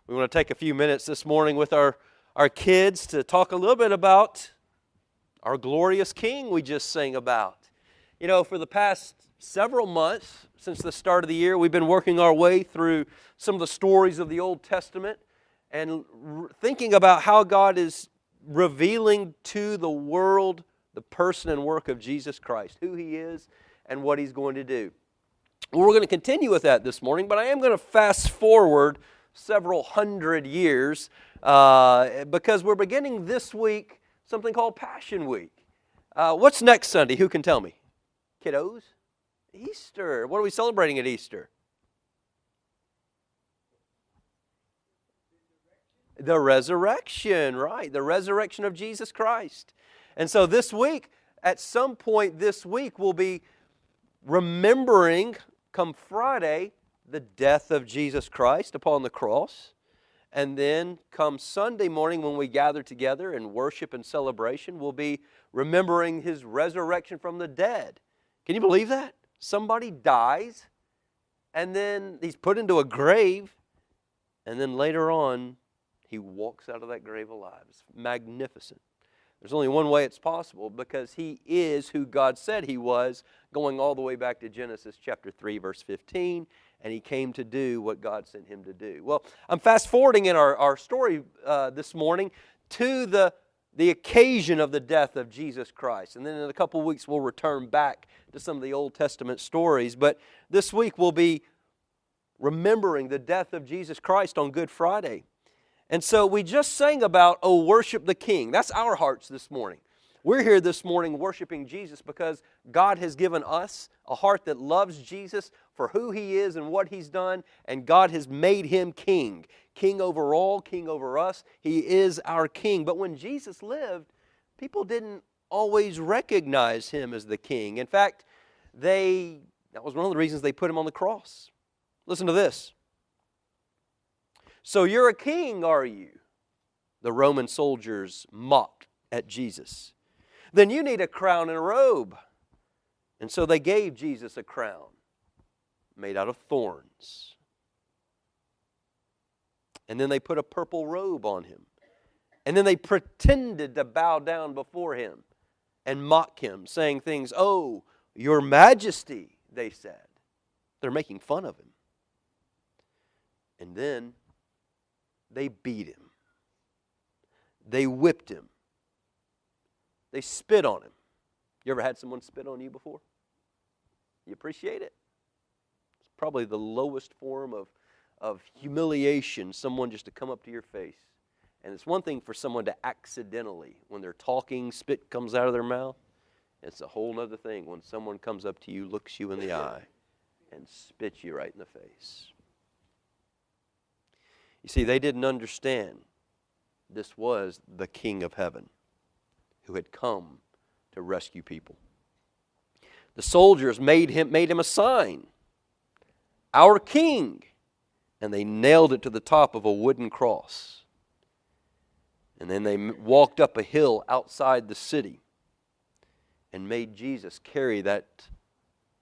We want to take a few minutes this morning with our kids to talk a little bit about our glorious King we just sang about. You know, for the past several months, since the start of the year, we've been working our way through some of the stories of the Old Testament and thinking about how God is revealing to the world the person and work of Jesus Christ, who He is and what He's going to do. Well, we're going to continue with that this morning, but I am going to fast forward several hundred years because we're beginning this week something called Passion Week. What's next Sunday? Who can tell me? Kiddos? Easter. What are we celebrating at Easter? The resurrection, right. The resurrection of Jesus Christ. And so this week, at some point this week, we'll be remembering, come Friday, the death of Jesus Christ upon the cross. And then come Sunday morning when we gather together in worship and celebration, we'll be remembering His resurrection from the dead. Can you believe that? Somebody dies, and then he's put into a grave, and then later on, he walks out of that grave alive. It's magnificent. There's only one way it's possible, because He is who God said He was, going all the way back to Genesis chapter 3, verse 15, and He came to do what God sent Him to do. Well, I'm fast-forwarding in our story this morning to the occasion of the death of Jesus Christ. And then in a couple of weeks, we'll return back to some of the Old Testament stories. But this week, we'll be remembering the death of Jesus Christ on Good Friday. And so we just sang about, oh, worship the King. That's our hearts this morning. We're here this morning worshiping Jesus because God has given us a heart that loves Jesus for who He is and what He's done, and God has made Him King. King over all, King over us. He is our King. But when Jesus lived, people didn't always recognize Him as the King. In fact, that was one of the reasons they put Him on the cross. Listen to this. So you're a king, are you? The Roman soldiers mocked at Jesus. Then you need a crown and a robe. And so they gave Jesus a crown made out of thorns. And then they put a purple robe on Him. And then they pretended to bow down before Him and mock Him, saying things, "Oh, Your Majesty," they said. They're making fun of Him. And then they beat Him. They whipped Him. They spit on Him. You ever had someone spit on you before? You appreciate it? It's probably the lowest form of humiliation, someone just to come up to your face. And it's one thing for someone to accidentally, when they're talking, spit comes out of their mouth. It's a whole other thing when someone comes up to you, looks you in the eye, and spits you right in the face. You see, they didn't understand this was the King of heaven who had come to rescue people. The soldiers made him a sign, "Our King," and they nailed it to the top of a wooden cross. And then they walked up a hill outside the city and made Jesus carry that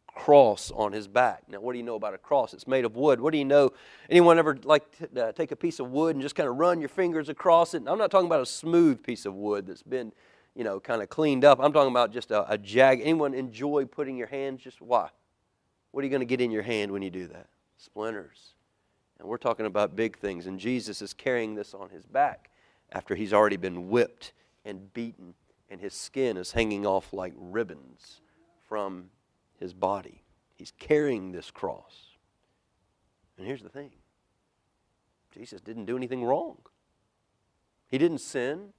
cross on His back. Now, what do you know about a cross? It's made of wood. What do you know? Anyone ever like to take a piece of wood and just kind of run your fingers across it? And I'm not talking about a smooth piece of wood that's been, kind of cleaned up. I'm talking about just a jag. Anyone enjoy putting your hands just, why? What are you going to get in your hand when you do that? Splinters. And we're talking about big things. And Jesus is carrying this on His back after He's already been whipped and beaten, and His skin is hanging off like ribbons from His body. He's carrying this cross. And here's the thing. Jesus didn't do anything wrong. He didn't sin.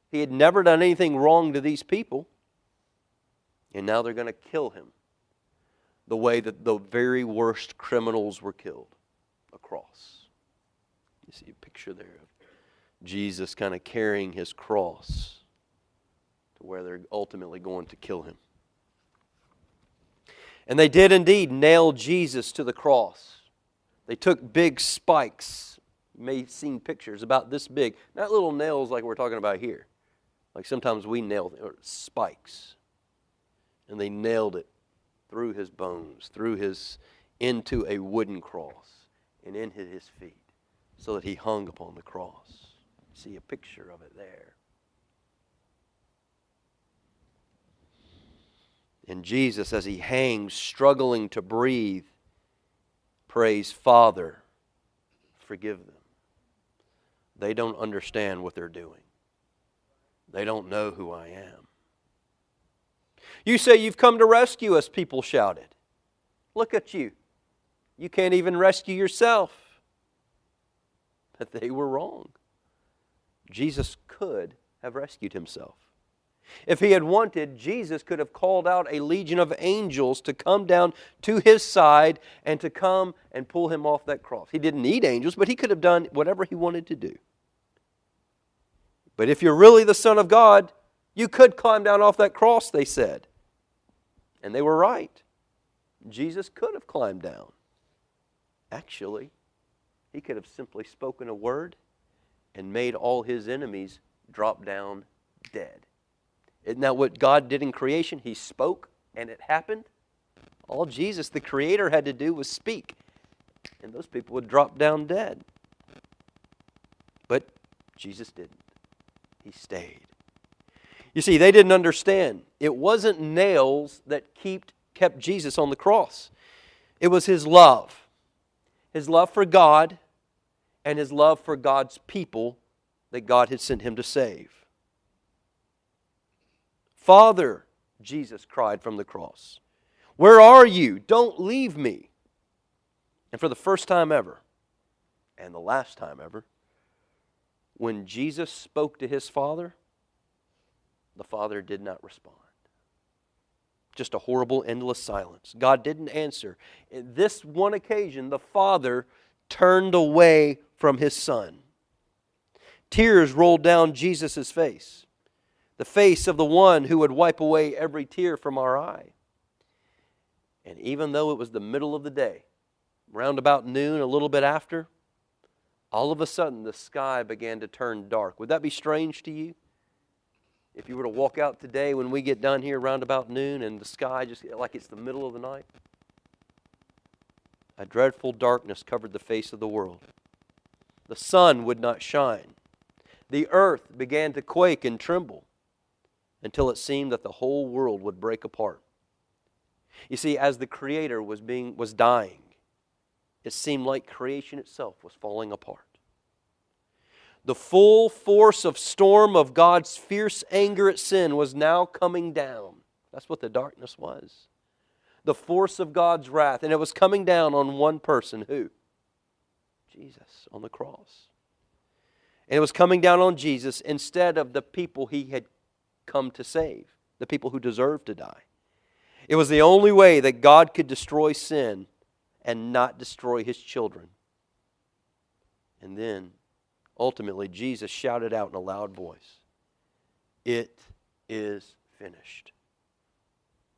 He had never done anything wrong to these people. And now they're going to kill Him the way that the very worst criminals were killed. A cross. You see a picture there of Jesus kind of carrying His cross to where they're ultimately going to kill Him. And they did indeed nail Jesus to the cross. They took big spikes. You may have seen pictures about this big. Not little nails like we're talking about here. Like sometimes we nail spikes. And they nailed it through His bones, into a wooden cross, and into His feet. so that he hung upon the cross. See a picture of it there. And Jesus, as he hangs, struggling to breathe, prays, Father, forgive them. They don't understand what they're doing. They don't know who I am. You say you've come to rescue us, people shouted. Look at you. You can't even rescue yourself. But they were wrong. Jesus could have rescued himself. If he had wanted, Jesus could have called out a legion of angels to come down to his side and to come and pull him off that cross. He didn't need angels, but he could have done whatever he wanted to do. But if you're really the Son of God, you could climb down off that cross, they said. And they were right. Jesus could have climbed down. Actually, he could have simply spoken a word and made all his enemies drop down dead. Isn't that what God did in creation? He spoke and it happened. All Jesus, the Creator, had to do was speak, and those people would drop down dead. But Jesus didn't. He stayed. You see, they didn't understand. It wasn't nails that kept Jesus on the cross. It was his love. His love for God and his love for God's people that God had sent him to save. Father, Jesus cried from the cross, where are you? Don't leave me. And for the first time ever, and the last time ever, when Jesus spoke to his Father, the Father did not respond. Just a horrible, endless silence. God didn't answer. In this one occasion, the Father turned away from his Son. Tears rolled down Jesus' face, the face of the one who would wipe away every tear from our eye. And even though it was the middle of the day, round about noon, a little bit after, all of a sudden the sky began to turn dark. Would that be strange to you? If you were to walk out today when we get done here around about noon and the sky just like it's the middle of the night? A dreadful darkness covered the face of the world. The sun would not shine. The earth began to quake and tremble until it seemed that the whole world would break apart. You see, as the Creator was dying, it seemed like creation itself was falling apart. The full force of storm of God's fierce anger at sin was now coming down. That's what the darkness was. The force of God's wrath. And it was coming down on one person. Who? Jesus on the cross. And it was coming down on Jesus instead of the people he had come to save. The people who deserved to die. It was the only way that God could destroy sin and not destroy his children. And then, ultimately, Jesus shouted out in a loud voice, "It is finished."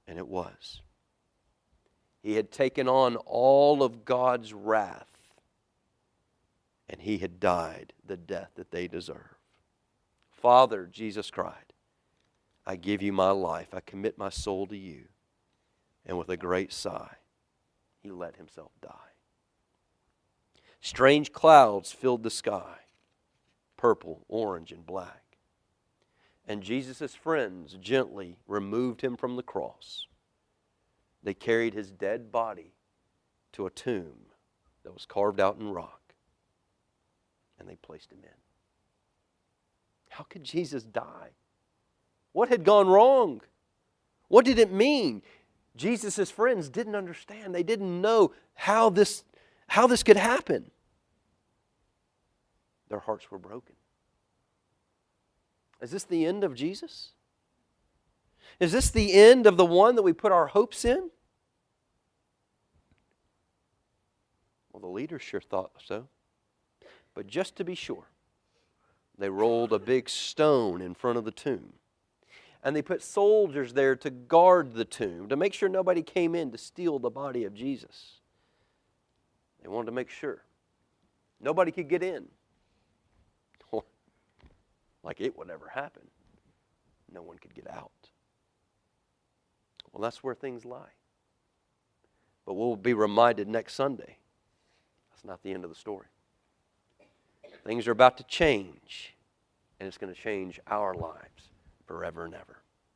And it was. He had taken on all of God's wrath, and he had died the death that they deserve. Father, Jesus cried, I give you my life. I commit my soul to you. And with a great sigh, he let himself die. Strange clouds filled the sky, purple, orange, and black. And Jesus' friends gently removed him from the cross. They carried his dead body to a tomb that was carved out in rock, and they placed him in. How could Jesus die? What had gone wrong? What did it mean? Jesus' friends didn't understand. They didn't know how this could happen. Their hearts were broken. Is this the end of Jesus? Is this the end of the one that we put our hopes in? Well, the leaders sure thought so. But just to be sure, they rolled a big stone in front of the tomb. And they put soldiers there to guard the tomb, to make sure nobody came in to steal the body of Jesus. They wanted to make sure nobody could get in. Or, like it would ever happen, no one could get out. Well, that's where things lie. But we'll be reminded next Sunday, that's not the end of the story. Things are about to change, and it's going to change our lives forever and ever.